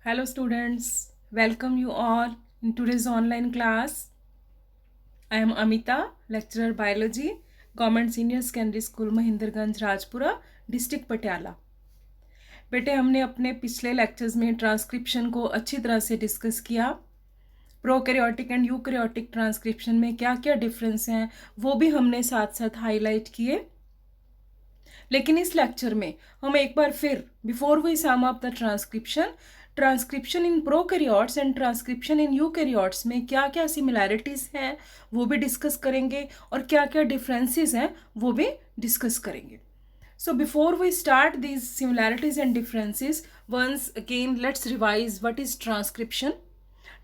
Hello students, welcome you all in today's online class. I am Amita, lecturer biology, Government Senior Secondary School Mahindraganj Rajpura, district Patiala. बेटे हमने अपने पिछले lectures में transcription को अच्छी तरह से डिस्कस किया। प्रोकैरियोटिक एंड यूकैरियोटिक ट्रांसक्रिप्शन में क्या क्या डिफरेंस हैं वो भी हमने साथ साथ हाईलाइट किए। लेकिन इस लेक्चर में हम एक बार फिर before we sum up the transcription in prokaryotes and transcription in eukaryotes में क्या क्या सिमिलैरिटीज़ हैं वो भी डिस्कस करेंगे और क्या क्या डिफरेंसेस हैं वो भी डिस्कस करेंगे। So before we start these similarities and differences, once again let's revise what is transcription.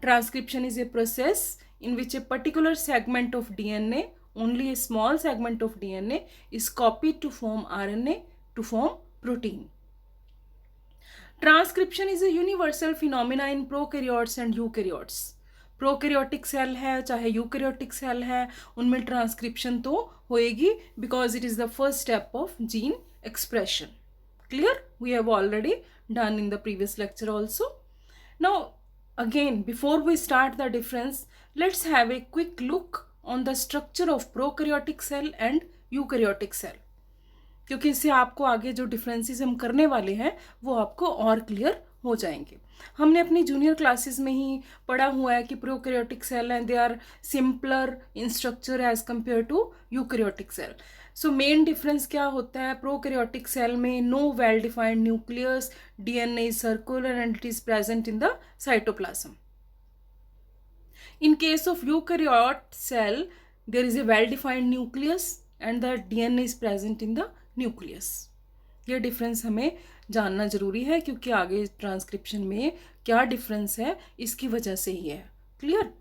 Transcription is a process in which a particular segment of DNA, only a small segment of DNA, is copied to form RNA to form protein. Transcription is a universal phenomena in prokaryotes and eukaryotes. Prokaryotic cell है चाहे eukaryotic cell है उनमें transcription तो होएगी because it is the first step of gene expression. Clear? We have already done in the previous lecture also. Now again before we start the difference, let's have a quick look on the structure of prokaryotic cell and eukaryotic cell, क्योंकि इससे आपको आगे जो differences हम करने वाले हैं वो आपको और क्लियर हो जाएंगे. हमने अपनी जूनियर क्लासेस में ही पढ़ा हुआ है कि prokaryotic cell and they are simpler in structure as compare to eukaryotic cell. So main difference क्या होता है? प्रोकैरियोटिक सेल में no well defined nucleus, DNA is circular and it is present in the cytoplasm. In case of eukaryote cell, there is a well-defined nucleus and the DNA is present in the nucleus. ये difference हमें जानना जरूरी है क्योंकि आगे transcription में क्या difference है इसकी वजह से ही है. Clear?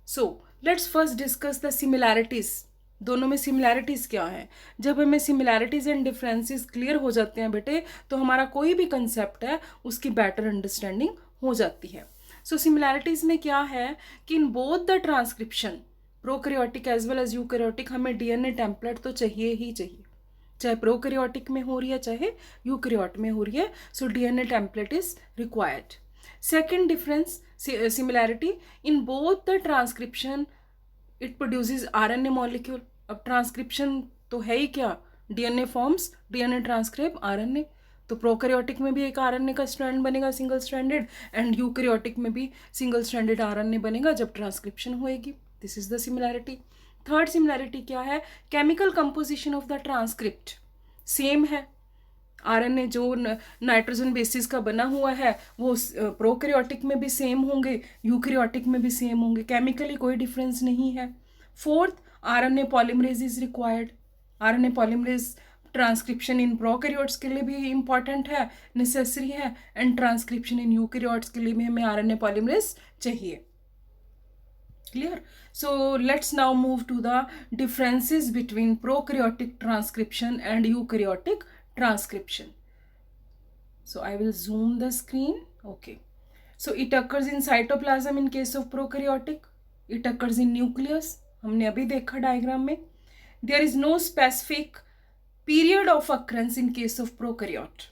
So let's first discuss the similarities. दोनों में सिमिलैरिटीज क्या है? जब हमें सिमिलैरिटीज एंड डिफरेंसेस क्लियर हो जाते हैं बेटे तो हमारा कोई भी कंसेप्ट है उसकी बेटर अंडरस्टैंडिंग हो जाती है. सो सिमिलैरिटीज में क्या है कि in both the transcription prokaryotic as well as eukaryotic हमें डीएनए टेम्पलेट तो चाहिए ही चाहिए, चाहे प्रोकैरियोटिक में हो रही है चाहे यूकैरियोट में हो रही है. So DNA template is required. Second difference similarity, in both the transcription it produces RNA molecule. अब ट्रांसक्रिप्शन तो है ही क्या? DNA forms, DNA transcribe RNA. तो प्रोकैरियोटिक में भी एक आरएनए का स्ट्रैंड बनेगा सिंगल स्ट्रैंडेड एंड यूकैरियोटिक में भी सिंगल स्ट्रैंडेड आरएनए बनेगा जब ट्रांसक्रिप्शन होएगी. This is the similarity. Third similarity क्या है? Chemical composition of the transcript same है. आरएनए जो नाइट्रोजन बेसिस का बना हुआ है वो प्रोकैरियोटिक में भी सेम होंगे, यूकैरियोटिक में भी सेम होंगे. केमिकली कोई डिफरेंस नहीं है. Fourth, RNA polymerase is required. RNA polymerase transcription in prokaryotes के लिए भी इम्पॉर्टेंट है, नेसेसरी है, एंड ट्रांसक्रिप्शन इन यूकैरियोट्स के लिए भी हमें आरएनए पॉलीमरेज चाहिए. Clear? So let's now move to the differences between prokaryotic transcription and eukaryotic transcription. So I will zoom the screen. Okay. So it occurs in cytoplasm in case of prokaryotic. It occurs in nucleus. हमने अभी देखा diagram में. There is no specific period of occurrence in case of prokaryote.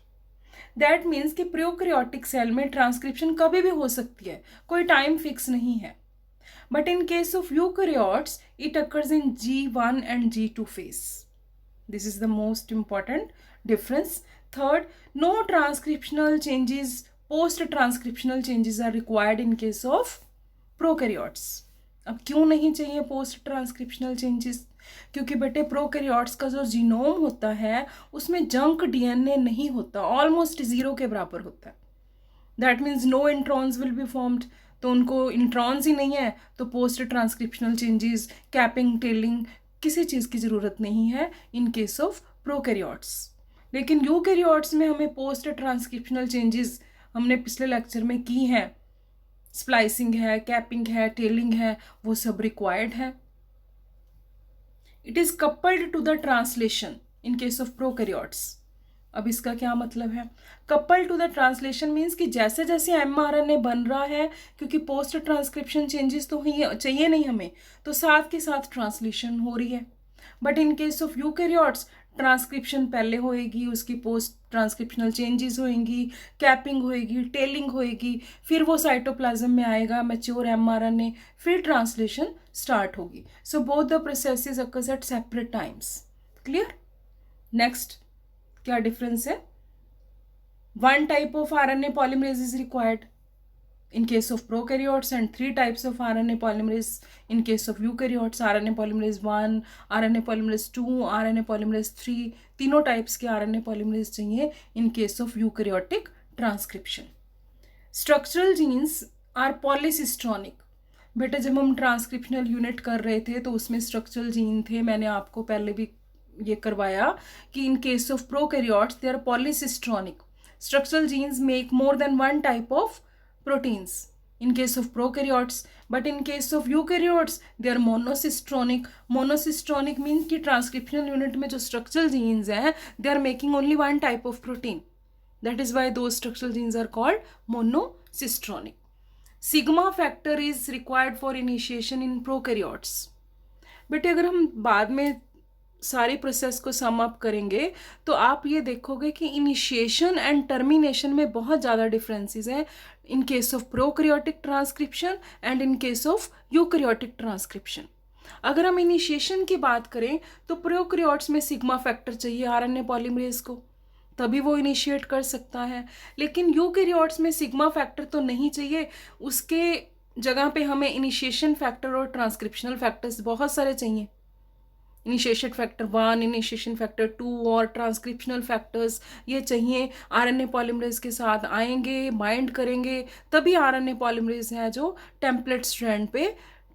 That means कि prokaryotic cell में transcription कभी भी हो सकती है, कोई टाइम फिक्स नहीं है. But in case of eukaryotes, it occurs in G1 and G2 phase. This is the most important difference. Third, no transcriptional changes, post-transcriptional changes are required in case of prokaryotes. अब क्यों नहीं चाहिए post transcriptional changes? क्योंकि बेटे prokaryotes का जो genome होता है उसमें जंक डीएनए नहीं होता, ऑलमोस्ट जीरो के बराबर होता है. That means no introns will be formed. तो उनको इंट्रॉन्स ही नहीं है तो post transcriptional changes, capping, tailing, किसी चीज़ की ज़रूरत नहीं है इन केस ऑफ प्रोकैरियोट्स. लेकिन यूकैरियोट्स में हमें पोस्ट ट्रांसक्रिप्शनल चेंजेस हमने पिछले लेक्चर में की हैं. स्प्लाइसिंग है, कैपिंग है, टेलिंग है, वो सब रिक्वायर्ड है. It is coupled to the translation in case of prokaryotes. अब इसका क्या मतलब है? Couple to the translation means कि जैसे जैसे एमआरएनए बन रहा है, क्योंकि पोस्ट ट्रांसक्रिप्शन चेंजेस तो चाहिए नहीं हमें, तो साथ के साथ ट्रांसलेशन हो रही है. But in case of eukaryotes transcription पहले होएगी, उसकी पोस्ट ट्रांसक्रिप्शनल चेंजेस होएंगी, कैपिंग होएगी, टेलिंग होएगी, फिर वो साइटोप्लाज्म में आएगा मैच्योर mRNA, फिर ट्रांसलेशन स्टार्ट होगी. So both the processes occurs at separate times. Clear? Next क्या डिफरेंस है? One type of RNA polymerase is required in case of prokaryotes and three types of RNA polymerase in case of eukaryotes. RNA polymerase 1, RNA polymerase 2, RNA polymerase 3, तीनों types के RNA polymerase चाहिए in case of eukaryotic transcription. Structural genes are polycistronic. बेटा जब हम transcriptional unit कर रहे थे तो उसमें स्ट्रक्चरल जीन थे, मैंने आपको पहले भी ये करवाया कि in case of prokaryotes they are polycistronic. Structural genes make more than one type of proteins in case of prokaryotes, but in case of eukaryotes they are monocistronic. Monocistronic means कि transcriptional unit में जो structural genes हैं they are making only one type of protein. That is why those structural genes are called monocistronic. Sigma factor is required for initiation in prokaryotes. बेटे अगर हम बाद में सारी प्रोसेस को सम अप करेंगे तो आप ये देखोगे कि इनिशिएशन एंड टर्मिनेशन में बहुत ज़्यादा डिफरेंसेस हैं इन case of prokaryotic transcription and in case of eukaryotic transcription. अगर हम इनिशिएशन की बात करें तो प्रोकैरियोट्स में सिग्मा फैक्टर चाहिए RNA पॉलीमरेज को, तभी वो इनिशिएट कर सकता है. लेकिन यूकैरियोट्स में सिग्मा फैक्टर तो नहीं चाहिए, उसके जगह पे हमें इनिशिएशन फैक्टर और ट्रांसक्रिप्शनल फैक्टर्स बहुत सारे चाहिए. इनिशिएशन फैक्टर 1, इनिशिएशन फैक्टर 2 और ट्रांसक्रिप्शनल फैक्टर्स ये चाहिए. RNA पॉलीमरेज के साथ आएंगे, बाइंड करेंगे, तभी RNA पॉलीमरेज है जो टेम्पलेट स्ट्रैंड पे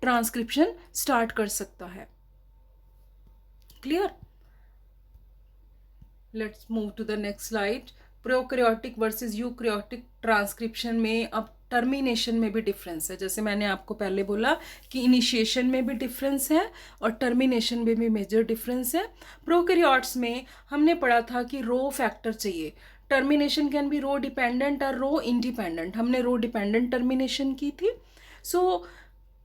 ट्रांसक्रिप्शन स्टार्ट कर सकता है. Clear? Let's move to the next slide. Prokaryotic versus eukaryotic transcription में अब टर्मिनेशन में भी डिफरेंस है. जैसे मैंने आपको पहले बोला कि इनिशिएशन में भी डिफरेंस है और टर्मिनेशन में भी मेजर डिफरेंस है. प्रोकैरियोट्स में हमने पढ़ा था कि रो फैक्टर चाहिए. Termination can be rho dependent और रो इंडिपेंडेंट. हमने रो डिपेंडेंट टर्मिनेशन की थी. So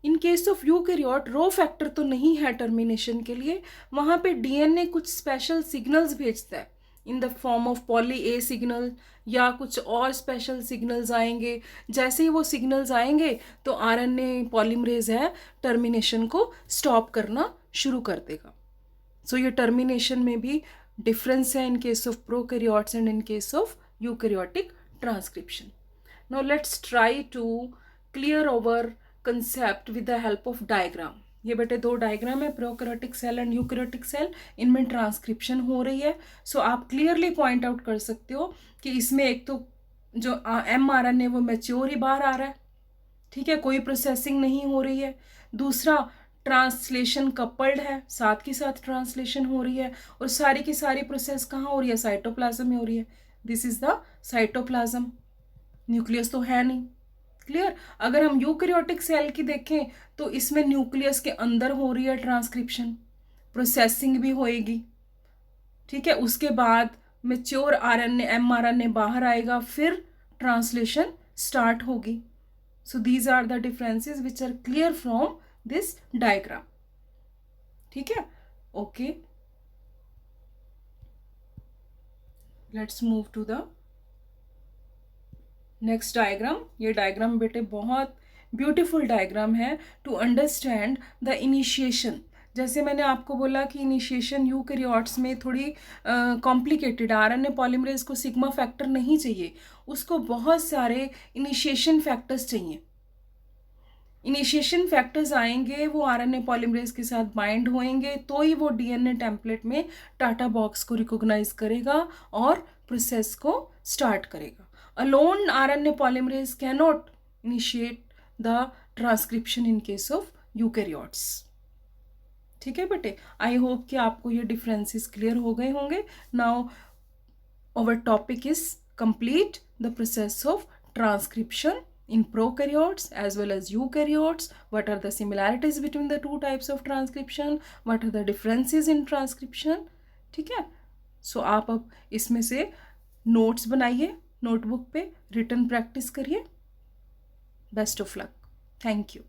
in case of eukaryote rho factor तो नहीं है टर्मिनेशन के लिए. वहाँ पे DNA कुछ स्पेशल सिग्नल्स भेजता है in the form of poly A signal या कुछ और स्पेशल सिग्नल्स आएंगे. जैसे ही वो सिग्नल्स आएंगे तो RNA पॉलीमरेज है टर्मिनेशन को स्टॉप करना शुरू कर देगा. सो ये टर्मिनेशन में भी डिफरेंस है in case of prokaryotes and in case of eukaryotic transcription. Now let's try to clear over concept with the help of diagram. ये बेटे दो डायग्राम है, prokaryotic cell and eukaryotic cell. इनमें ट्रांसक्रिप्शन हो रही है. सो आप क्लियरली पॉइंट आउट कर सकते हो कि इसमें एक तो जो mRNA वो मैच्योर ही बाहर आ रहा है, ठीक है, कोई प्रोसेसिंग नहीं हो रही है. दूसरा ट्रांसलेशन कपल्ड है, साथ के साथ ट्रांसलेशन हो रही है और सारी की सारी प्रोसेस कहाँ हो रही है? साइटोप्लाज्म में हो रही है. This is the cytoplasm. Nucleus तो है नहीं. क्लियर? अगर हम यूकैरियोटिक सेल की देखें तो इसमें न्यूक्लियस के अंदर हो रही है ट्रांसक्रिप्शन, प्रोसेसिंग भी होएगी, ठीक है. उसके बाद मैच्योर mRNA बाहर आएगा, फिर ट्रांसलेशन स्टार्ट होगी. So these are the differences which are clear from this diagram. ठीक है, okay. Let's move to the next diagram. ये डायग्राम बेटे बहुत ब्यूटीफुल डायग्राम है टू अंडरस्टैंड द इनिशिएशन. जैसे मैंने आपको बोला कि इनिशिएशन यूकैरियोट्स में थोड़ी कॉम्प्लिकेटेड. RNA पॉलीमरेज को सिग्मा फैक्टर नहीं चाहिए, उसको बहुत सारे इनिशिएशन फैक्टर्स चाहिए. इनिशिएशन फैक्टर्स आएंगे, वो RNA पॉलीमरेज के साथ बाइंड होएंगे तो ही वो DNA टेम्पलेट में टाटा बॉक्स को रिकॉग्नाइज करेगा और प्रोसेस को स्टार्ट करेगा. Alone RNA polymerase cannot initiate the transcription in case of eukaryotes. ठीक है बेटे, आई होप कि आपको ये डिफरेंसेस क्लियर हो गए होंगे. Now our topic is complete the process of transcription in prokaryotes as well as eukaryotes. What are the similarities between the two types of transcription? What are the differences in transcription? ठीक है. सो आप अब इसमें से notes बनाइए, notebook पे written practice करिए. Best of luck. Thank you.